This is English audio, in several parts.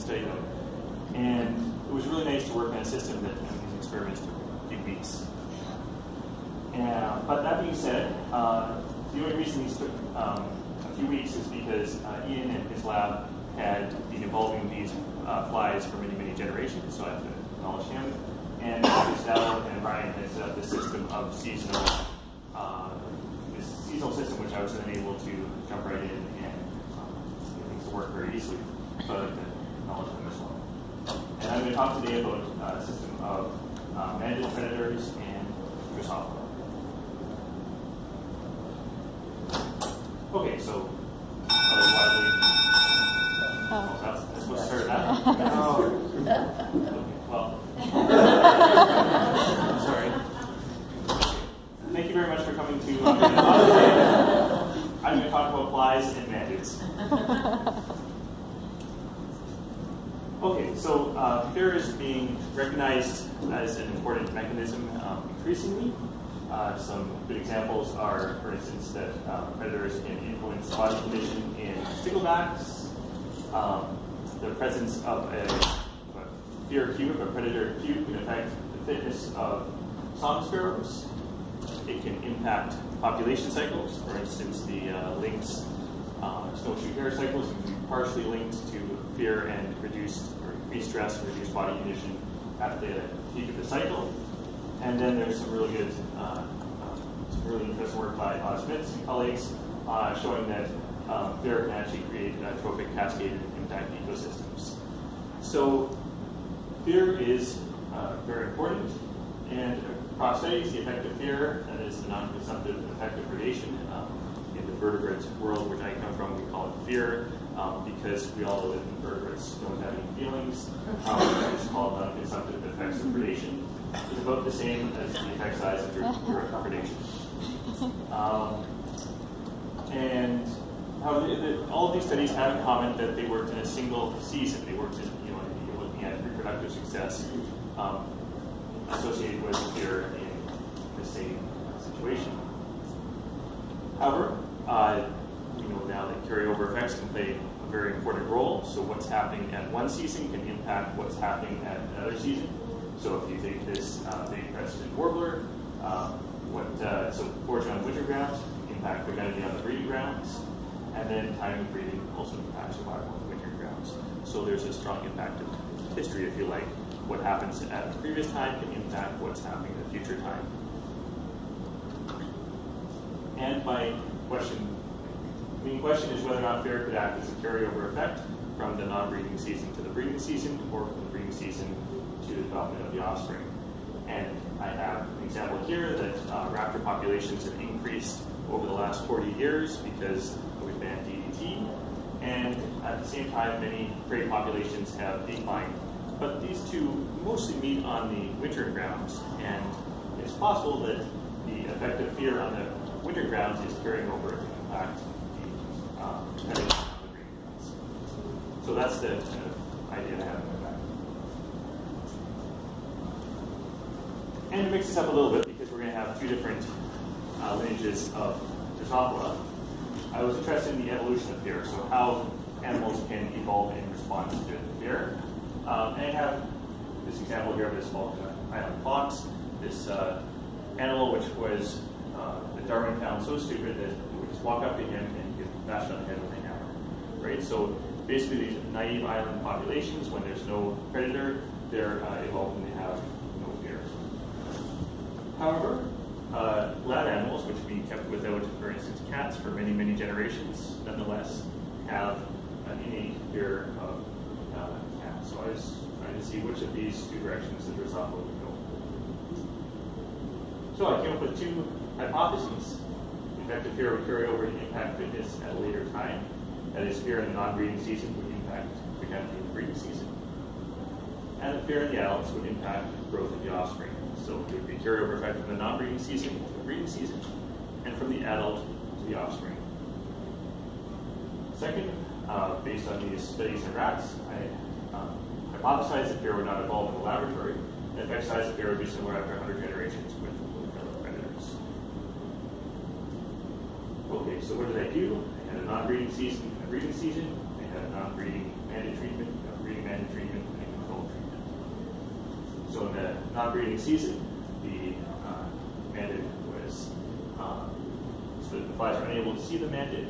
study them. And it was really nice to work on a system that these experiments took a few weeks. But that being said, the only reason these took a few weeks is because Ian and his lab had been evolving these flies for many, many generations, so I have to acknowledge him. And Estelle and Brian had set up this system of seasonal system, which I was then able to jump right in and get things to work very easily. So I'd like to acknowledge them as well. And I'm going to talk today about a system of managed predators and Drosophila. Okay, so widely. Oh, that's supposed to start that? Okay, well. I'm sorry. Thank you very much for coming to I'm going to talk about flies and mantids. Okay, so FAIR is being recognized as an important mechanism increasingly. Some good examples are, for instance, that predators can influence body condition in sticklebacks. The presence of a FAIR cube, a predator cube, can affect the fitness of song sparrows. It can impact population cycles. For instance, the lynx snowshoe hare cycles can be partially linked to fear and reduced or increased stress and reduced body condition at the peak of the cycle. And then there's some really good, some really interesting work by Smith and colleagues showing that fear can actually create a trophic cascade and impact ecosystems. So fear is very important, and across studies, the effect of fear, that is the non-consumptive effect of predation, in the vertebrate world, which I come from, we call it fear, because we all know that invertebrates don't have any feelings. It's called non-consumptive effects of predation. It's about the same as the effect size of predation. And all of these studies have in common that they worked in a single season. They worked in, you're looking at reproductive success associated with fear in the same situation. However, we know now that carryover effects can play a very important role. So what's happening at one season can impact what's happening at another season. So if you take this big crested warbler, so foraging on winter grounds impact fertility on the breeding grounds, and then time of breeding also impacts survival on the winter grounds. So there's a strong impact of history, if you like. What happens at the previous time can impact what's happening at the future time. And my main question is whether or not FAIR could act as a carryover effect from the non-breeding season to the breeding season, or from the breeding season to the development of the offspring. And I have an example here that raptor populations have increased over the last 40 years because we banned DDT, and at the same time many prey populations have declined. But these two mostly meet on the winter grounds, and it's possible that the effect of fear on the winter grounds is carrying over to impact the breeding grounds. So that's the kind of idea I have in my back. And to mix this up a little bit, because we're going to have two different lineages of Drosophila, I was interested in the evolution of fear, so how animals can evolve in response to fear. And I have this example here of this island fox, this animal which was that Darwin found so stupid that it would just walk up to him and get bashed on the head with a hammer. Right? So basically these naive island populations, when there's no predator, they're evolving to have no fear. However, lab animals, which we kept without, for instance, cats for many, many generations, nonetheless have an innate fear of cats. So I was trying to see which of these two directions the Drosophila would go. So I came up with two hypotheses. The effect of fear would carry over to impact fitness at a later time. That is, fear in the non-breeding season would impact fertility in the breeding season. And the fear in the adults would impact growth of the offspring. So it would be a carryover effect from the non-breeding season to the breeding season, and from the adult to the offspring. Second, based on these studies in rats, I hypothesized that fear would not evolve in the laboratory. The effect size of fear would be similar after 100 generations with fellow predators. Okay, so what did I do? I had a non-breeding season and a breeding season. I had a non-breeding mandate treatment, a breeding mandate non-breeding season, the mandate was, so the flies are unable to see the mandate,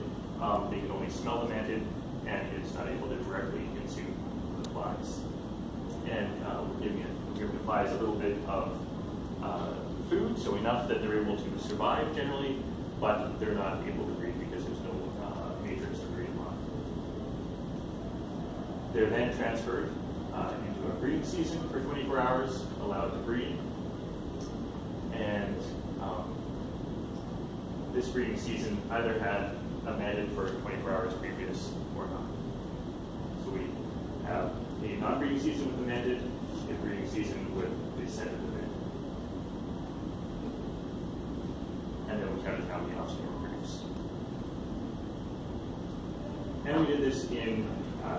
they can only smell the mandate, and it's not able to directly consume the flies. And we're giving the flies a little bit of food, so enough that they're able to survive generally, but they're not able to breed because there's no matrix to breed on. They're then transferred into a breeding season for 24 hours, allowed to breed, and this breeding season either had a mandate for 24 hours previous or not. So we have a non-breeding season with the mandate, a breeding season with the set of the mandate. And then we counted how many offspring were produced. And we did this in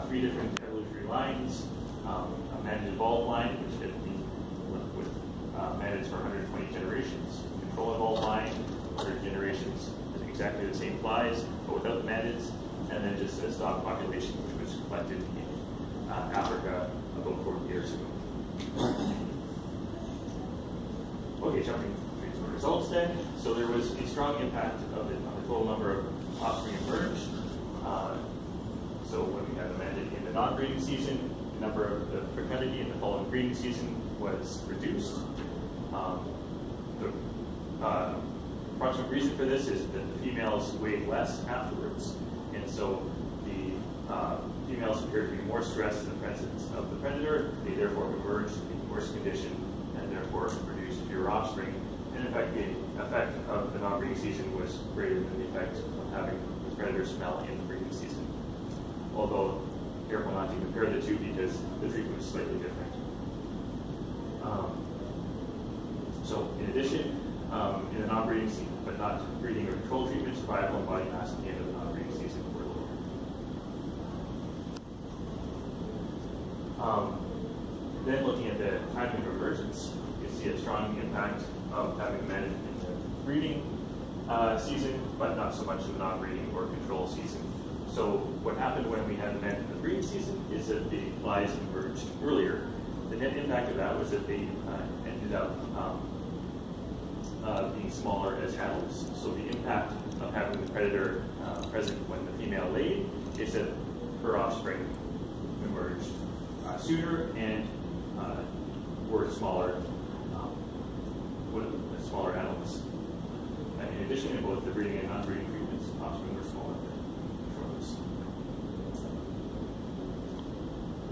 3 different evolutionary lines. A mandated evolved line, which could be with mandates for 120 generations. Control evolved line, 100 generations, exactly the same flies, but without the mandates. And then just a stock population, which was collected in Africa about 40 years ago. Okay, jumping to the results then. So there was a strong impact of it on the total number of offspring emerged. So when we had the mandate in the non-breeding season, the number of the fecundity in the following breeding season was reduced. The approximate reason for this is that the females weighed less afterwards, and so the females appeared to be more stressed in the presence of the predator. They therefore emerged in worse condition and therefore produced fewer offspring. And in fact, the effect of the non-breeding season was greater than the effect of having the predator smell in the breeding season. Although, careful not to compare the two because the treatment was slightly different. So, in addition, in the non-breeding season, but not breeding or control treatment, survival and body mass at the end of the non-breeding season were lower. Then looking at the timing of emergence, you see a strong impact of having mandate in the breeding season, but not so much in the non-breeding or control season. So what happened when we had the mandate in the breeding season is that the flies emerged earlier. The net impact of that was that they ended up being smaller as adults. So the impact of having the predator present when the female laid is that her offspring emerged sooner and were smaller adults. In addition, in both the breeding and non-breeding treatments, offspring were smaller than controls.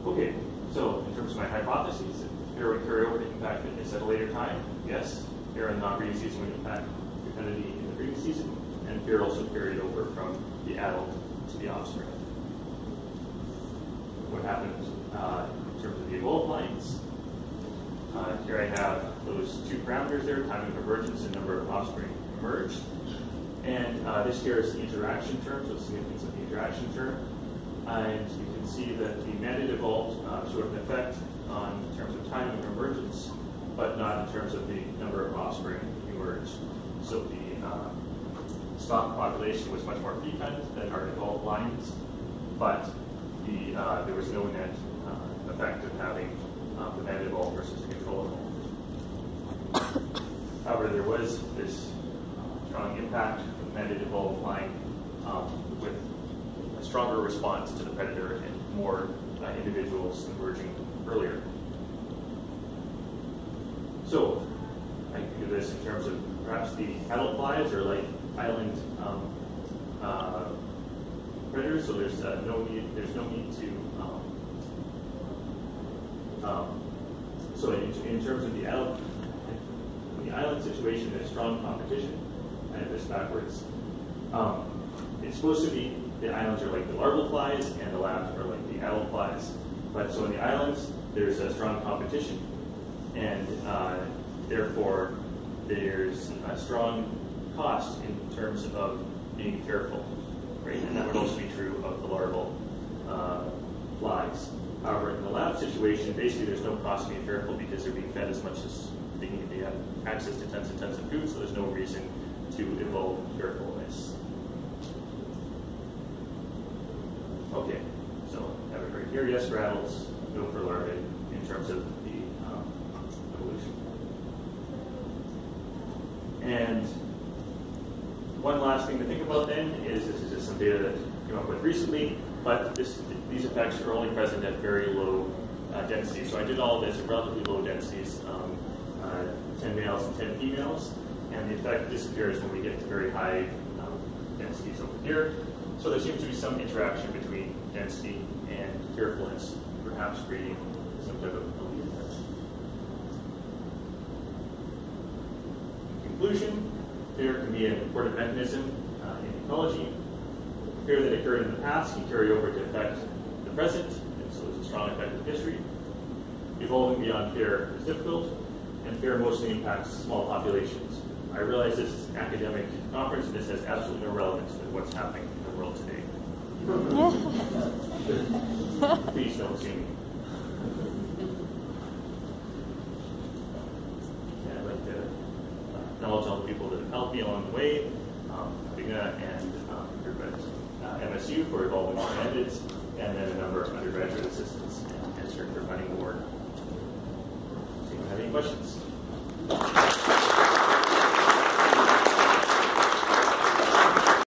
Okay, so in terms of my hypotheses, pair would carry over to impact fitness at a later time. Yes, pair in the non-breeding season would impact fecundity in the breeding season, and pair also carried over from the adult to the offspring. What happened in terms of the evolved lines? Here I have those 2 parameters there, timing of emergence and number of offspring emerged. And this here is the interaction term, so the significance of the interaction term. And you can see that the mandate evolved showed an effect in terms of timing of emergence, but not in terms of the number of offspring emerged. So the stock population was much more fecund than our evolved lines, but there was no net effect of having the mandate evolved versus the control evolved. However, there was this strong impact of the mandate evolved line with a stronger response to the predator and more individuals emerging earlier. So I can do this in terms of perhaps the adult flies are like island predators, so there's no need to. So in terms of the adult, in the island situation, there's strong competition. I have this backwards. It's supposed to be the islands are like the larval flies and the labs are like the adult flies. But so in the islands, there's a strong competition, and therefore there's a strong cost in terms of being careful, right? And that would also be true of the larval flies. However, in the lab situation, basically there's no cost being careful because they're being fed as much as they need. They have access to tons and tons of food, so there's no reason to involve carefulness. Okay, so have it right here. Yes for adults, no for larvae in terms of the evolution. last thing to think about then is this is just some data that came up with recently, but these effects are only present at very low densities. So I did all of this at relatively low densities, 10 males and 10 females, and the effect disappears when we get to very high densities over here. So there seems to be some interaction between density and carefulness, perhaps creating some type of Allee effect. In conclusion, fear can be an important mechanism in ecology. Fear that occurred in the past can carry over to affect the present, and so there's a strong effect of history. Evolving beyond fear is difficult, and fear mostly impacts small populations. I realize this is an academic conference, and this has absolutely no relevance to what's happening in the world today. Please don't sue me. And I'd like to acknowledge all the people that have helped me along the way, Vigna and MSU for evolving standards, and then a number of undergraduate assistants and search for finding more. Does anyone have any questions?